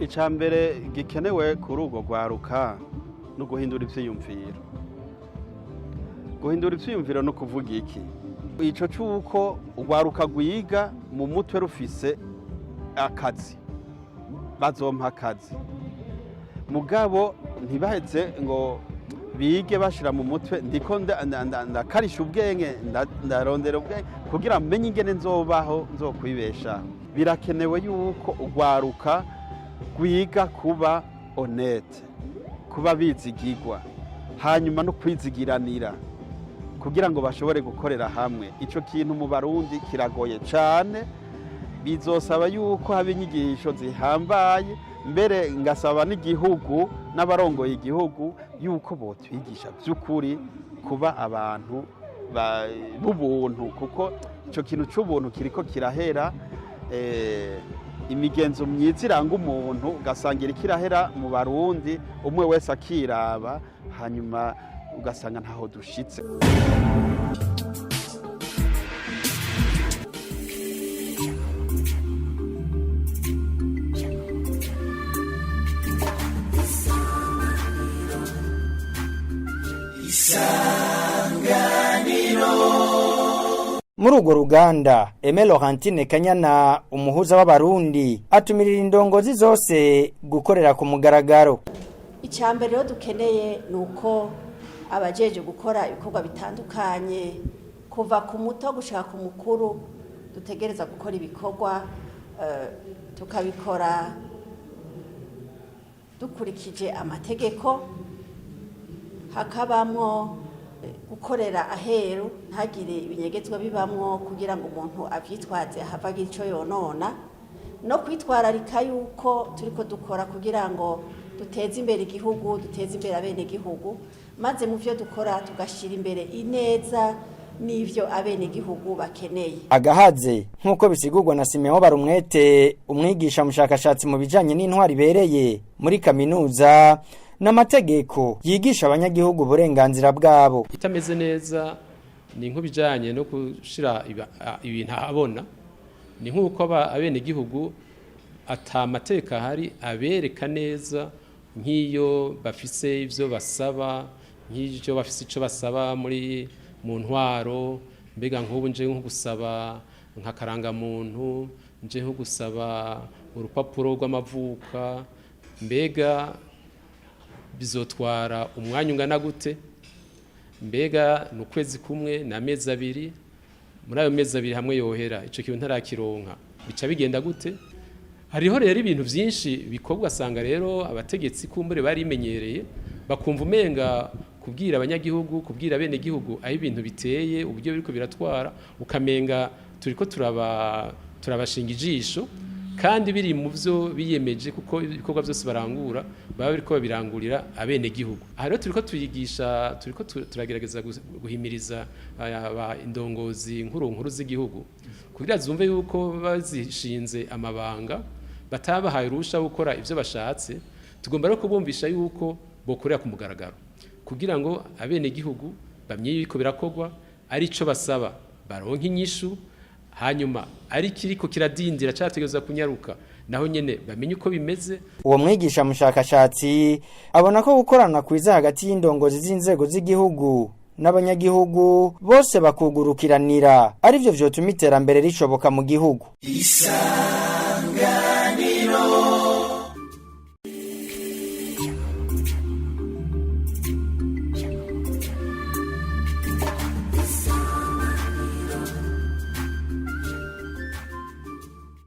icambere gikenewe kuri urwo rwaruka no guhindura ivyiyumviro. Guhindura ivyiyumviro no kuvuga iki? Ico cyuko urwaruka rwiga mu mutwe rufise akazi, bazompa akazi. Mugabo ntibaheze ngo bige bashira mu mutwe ndiko ndakarisha ubwenge ndarondera ubwenge kugira menye ingene nzobaho nzokwibesha. Birakenewe yuko urwaruka rwiga kuba honnête, kuba bizigirwa, hanyuma no kwizigiranira kugira ngo bashobore gukorera hamwe. Ico kintu mu Barundi kiragoye cyane, bizosaba yuko haba inyigisho zihambaye, mbere ngasaba n'igihugu n'abarongoye igihugu yuko botwigisha by'ukuri kuba abantu b'ubuntu, kuko ico kintu c'ubuntu kiriko kirahera. Imigenzo myiza iranga umuntu ugasangira ikirahera mu Barundi, umwe wese akiraba, hanyuma ugasanga ntaho dushitse. Muri urwo ruganda Aimé Laurentine Kanyana, umuhuza w'Abarundi, atumirira indongozi zose gukorera ku mugaragaro. Icambere rero dukeneye nuko abajeje gukora ibikorwa bitandukanye kuva ku muto gushaka ku mukuru, dutegereza gukora ibikorwa tukabikora dukurikije amategeko, hakabamwo gukorera aheru, ntagire ibinyegezwa bibamwo kugira ngo umuntu avyitwaze ahava ico yonona, no kwitwararika yuko turiko dukora kugira ngo duteze imbere igihugu, duteze imbere abene igihugu, maze mu vyo dukora tugashira imbere ineza n'ivyo abene igihugu bakeneye. Agahaze nkuko bisigurwa na Simeon Barumwete, umwigisha mushakashatsi mu bijanye n'intwari bereye muri kaminuza n'amategeko yigisha abanyagihugu uburenganzira bwabo. Itameze neza ni nk'ubijanye no gushira ibintu abona, ni nk'uko abene igihugu atamateka hari abereka neza nk'iyo bafise ivyo basaba, nk'icyo bafise ico basaba mu ntwaro, mbega nk'ubu nje nko gusaba nk'akaranga muntu, nje nko gusaba urupapuro rw'amavuka, mbega bizotwara umwanya ungana gute, mbega n'ukwezi kumwe n'amezi abiri, muri ayo mezi abiri hamwe yohera ico kintu ntarakironka bica bigenda gute? Hariho rero ibintu byinshi bikorwa, asanga rero abategetsi kumbure barimenyereye bakumva umenga kubwira abanyagihugu, kubwira bene gihugu aho ibintu biteye, uburyo biriko biratwara, ukamenga turiko turabashinga ijisho, kandi biri mu byo biyemeje, kuko ibikorwa byose barangura baba biriko babirangurira abene gihugu. Aha rero turiko tuyigisha, turiko turagerageza guhimiriza indongozi nkuru z'igihugu kugira zumve yuko bazishinze amabanga batabahaye urusha gukora ivyo bashatse. Tugomba rero kubumvisha yuko bokorera ku mugaragaro kugira ngo abene gihugu bamye yuko birakorwa, ari ico basaba baronka inyishu, hanyuma ari kiriko kiradindira cyategeza kunyaruka naho nyene bamenye uko bimeze. Uwo mwigisha mushakashatsi abona ko gukorana kwiza hagati y'indongozi z'inzego z'igihugu n'abanyagihugu bose bakugurukiranira ari byo vyotuma iterambere rishoboka mu gihugu.